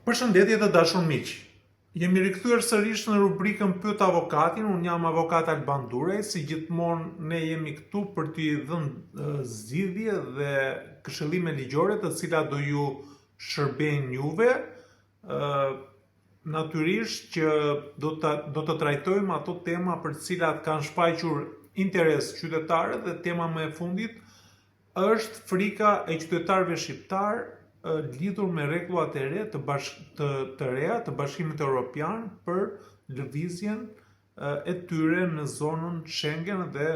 Përshëndetje të dashur miq. Jemi rikthyer sërish në rubrikën Pyet avokatin. Unë jam avokat Alban Durej. Si gjithmonë ne jemi këtu për t'i dhënë zgjidhje dhe këshillime ligjore të cilat do ju shërbejnë juve. Natyrisht që do të trajtojmë ato tema për të cilat kanë shfaqur interes qytetarët dhe tema më e fundit është frika e qytetarëve shqiptar lidhur me rregullat e re të reja të Bashkimit Evropian për lëvizjen e tyre në zonën Schengen dhe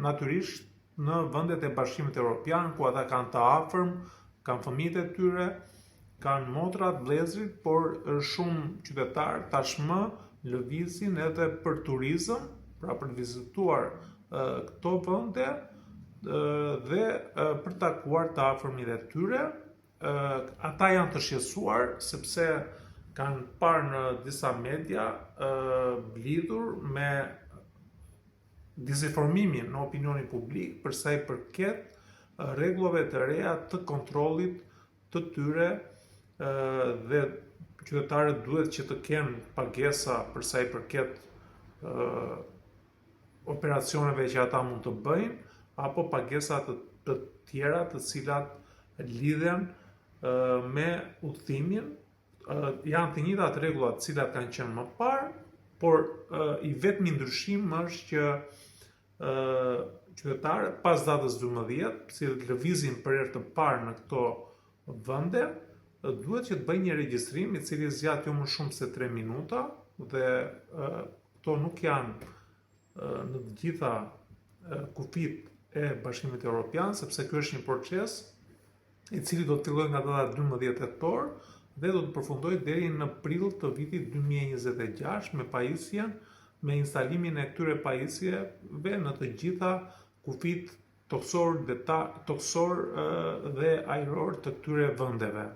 natyrisht në vendet e Bashkimit Evropian, ku ata kanë të afërm, kanë fëmijët e tyre, kanë motrat, vëllezërit, por shumë qytetarë tashmë lëvizin edhe për turizëm, pra për të vizituar këto vende dhe për të takuar të afërmit e tyre. Ata janë të shqetësuar sepse kanë parë në disa media lidhur me dizinformimin në opinionin publik për sa i përket rregullave të reja të kontrollit të tyre dhe qytetarët duhet që të kenë pagesa për sa i përket operacioneve që ata mund të bëjnë apo pagesa të tjera të cilat lidhen me udhëtimin. Janë të njëjtat rregullat të cilat kanë qenë më parë, por i vetmi ndryshim është që qytetarët pas datës 12, si lëvizin për herë të parë në këto vende, duhet që të bëjnë një regjistrim i cili zgjat jo më shumë se 3 minuta dhe këto nuk janë në të gjitha kufit e Bashkimit Evropian, sepse ky është një proces i cili do të fillojë nga data 12 tetor dhe do të përfundojë deri në prill të vitit 2026 me pajisjen, me instalimin e këtyre pajisjeve në të gjitha kufit toksor dhe ajror të këtyre vendeve,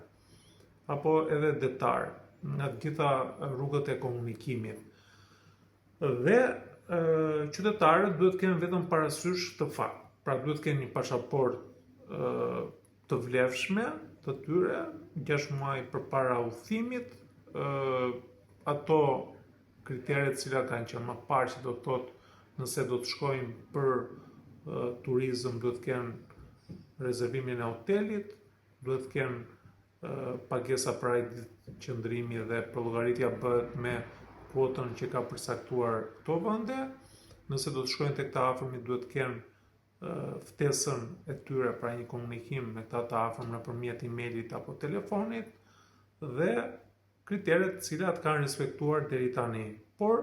apo edhe detar nga të gjitha rrugët e komunikimit. Dhe qytetarët duhet të kenë vetëm parasysh këtë fakt. Pra duhet të kenë një pasaportë të vlefshme të tyre 6 muaj përpara udhëtimit, ato kriteret të cilat kanë qenë më parë, që do të thotë nëse do të shkojnë për turizëm, duhet të kenë rezervimin e hotelit, duhet të kenë pagesa për ai ditë qëndrimi dhe llogaritja bëhet me kuotën që ka përcaktuar këto vende. Nëse do të shkojnë tek të afërmit, duhet të kenë ftesën e tyre, pra një komunikim me këta të afërm nëpërmjet emailit apo telefonit dhe kriteret të cilat kanë respektuar deri tani. Por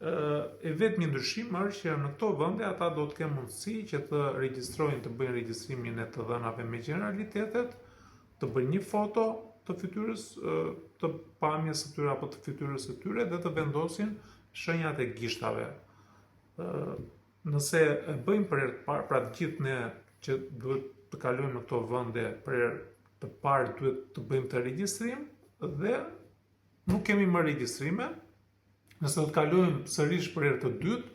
e vetmi ndryshim është që në këto vende ata do të kenë mundësi që të regjistrojnë, të bëjnë regjistrimin e të dhënave me generalitetet, të bëjnë një foto të fytyrës, të pamjes së tyre apo të fytyrës së tyre dhe të vendosin shenjat e gishtave. Nëse e bëjmë për herë të parë, pra të gjithë ne që duhet të kalojmë në këto vende për herë të parë duhet të bëjmë të regjistrim dhe nuk kemi më regjistrime. Nëse do të kalojmë sërish për herë të dytë,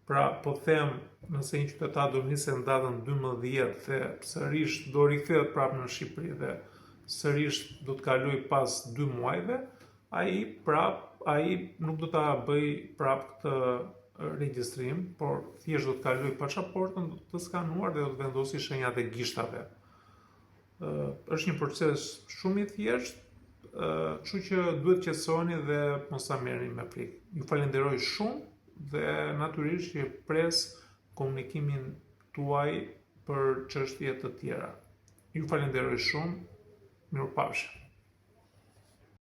pra po them nëse një qytetar do nisë në datën 12 dhe sërish do rikthehet prapë në Shqipëri dhe sërish do të kalojë pas 2 muajve, ai nuk do ta bëj prapë këtë regjistrim, por thjesht do të kaloj pasaportën të skanuar dhe do të vendosi shenjat e gishtave. Është një proces shumë i thjeshtë, kështu që duhet qetësoheni dhe mos ta merrni me frikë. Ju falenderoj shumë dhe natyrisht që pres komunikimin tuaj për çështje të tjera. Ju falenderoj shumë, mirupafshim.